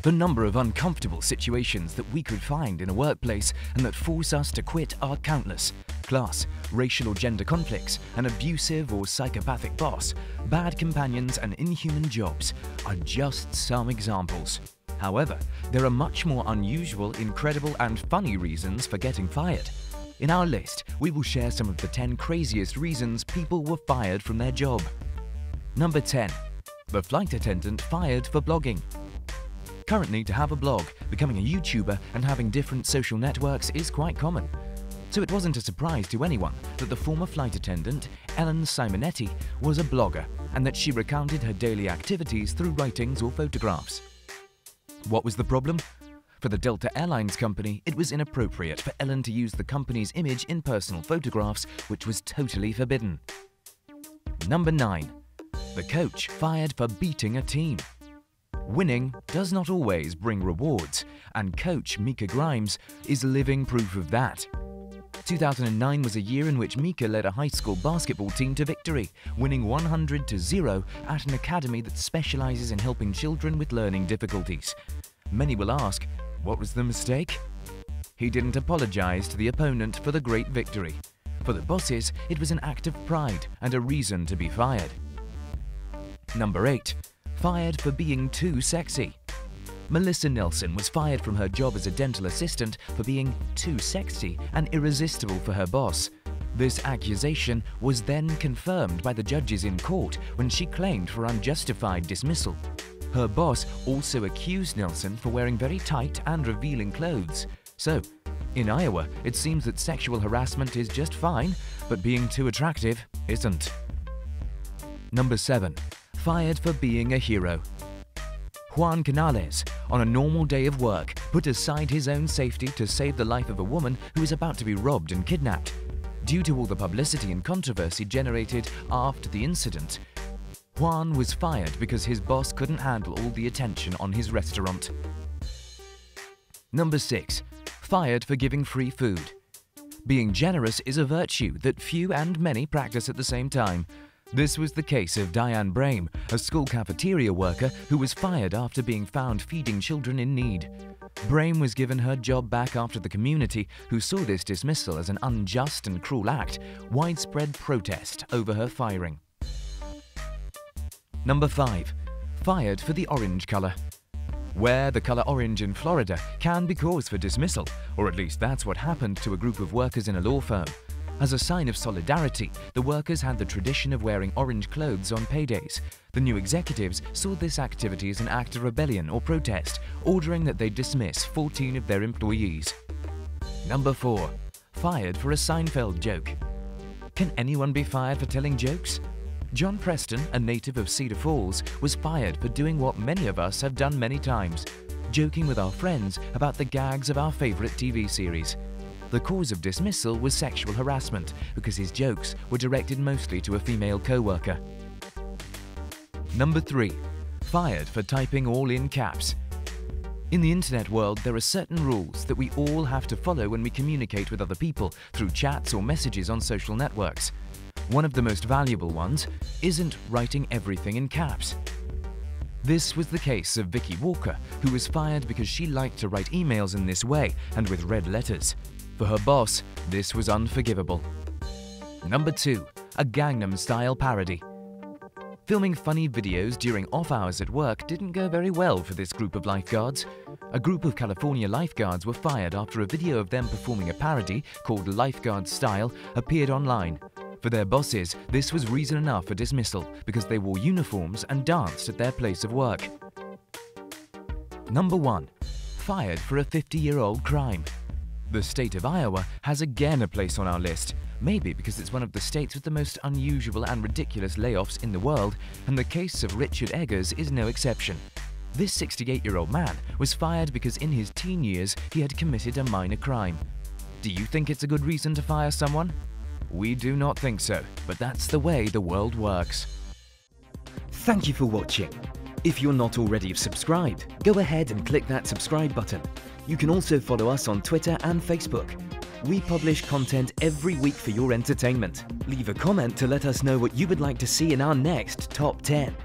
The number of uncomfortable situations that we could find in a workplace and that force us to quit are countless. Class, racial or gender conflicts, an abusive or psychopathic boss, bad companions and inhuman jobs are just some examples. However, there are much more unusual, incredible and funny reasons for getting fired. In our list, we will share some of the 10 craziest reasons people were fired from their job. Number 10. The flight attendant fired for blogging. Currently, to have a blog, becoming a YouTuber and having different social networks is quite common. So it wasn't a surprise to anyone that the former flight attendant, Ellen Simonetti, was a blogger and that she recounted her daily activities through writings or photographs. What was the problem? For the Delta Airlines company, it was inappropriate for Ellen to use the company's image in personal photographs, which was totally forbidden. Number 9. The coach fired for beating a team. Winning does not always bring rewards, and coach Mika Grimes is living proof of that. 2009 was a year in which Mika led a high school basketball team to victory, winning 100-0 at an academy that specializes in helping children with learning difficulties. Many will ask, what was the mistake? He didn't apologize to the opponent for the great victory. For the bosses, it was an act of pride and a reason to be fired. Number 8. Fired for being too sexy. Melissa Nelson was fired from her job as a dental assistant for being too sexy and irresistible for her boss. This accusation was then confirmed by the judges in court when she claimed for unjustified dismissal. Her boss also accused Nelson for wearing very tight and revealing clothes. So, in Iowa, it seems that sexual harassment is just fine, but being too attractive isn't. Number 7. Fired for being a hero. Juan Canales, on a normal day of work, put aside his own safety to save the life of a woman who was about to be robbed and kidnapped. Due to all the publicity and controversy generated after the incident, Juan was fired because his boss couldn't handle all the attention on his restaurant. Number 6. Fired for giving free food. Being generous is a virtue that few and many practice at the same time. This was the case of Diane Brame, a school cafeteria worker who was fired after being found feeding children in need. Brame was given her job back after the community, who saw this dismissal as an unjust and cruel act, widespread protest over her firing. Number 5. Fired for the orange color. Wear the color orange in Florida can be cause for dismissal, or at least that's what happened to a group of workers in a law firm. As a sign of solidarity, the workers had the tradition of wearing orange clothes on paydays. The new executives saw this activity as an act of rebellion or protest, ordering that they dismiss 14 of their employees. Number 4. Fired for a Seinfeld joke. Can anyone be fired for telling jokes? John Preston, a native of Cedar Falls, was fired for doing what many of us have done many times, joking with our friends about the gags of our favorite TV series. The cause of dismissal was sexual harassment because his jokes were directed mostly to a female co-worker. Number 3. Fired for typing all in caps. In the internet world, there are certain rules that we all have to follow when we communicate with other people through chats or messages on social networks. One of the most valuable ones isn't writing everything in caps. This was the case of Vicky Walker, who was fired because she liked to write emails in this way and with red letters. For her boss, this was unforgivable. Number 2. A Gangnam Style parody. Filming funny videos during off hours at work didn't go very well for this group of lifeguards. A group of California lifeguards were fired after a video of them performing a parody called Lifeguard Style appeared online. For their bosses, this was reason enough for dismissal because they wore uniforms and danced at their place of work. Number 1. Fired for a 50-year-old crime. The state of Iowa has again a place on our list, maybe because it's one of the states with the most unusual and ridiculous layoffs in the world, and the case of Richard Eggers is no exception. This 68-year-old man was fired because in his teen years he had committed a minor crime. Do you think it's a good reason to fire someone? We do not think so, but that's the way the world works. Thank you for watching. If you're not already subscribed, go ahead and click that subscribe button. You can also follow us on Twitter and Facebook. We publish content every week for your entertainment. Leave a comment to let us know what you would like to see in our next Top 10.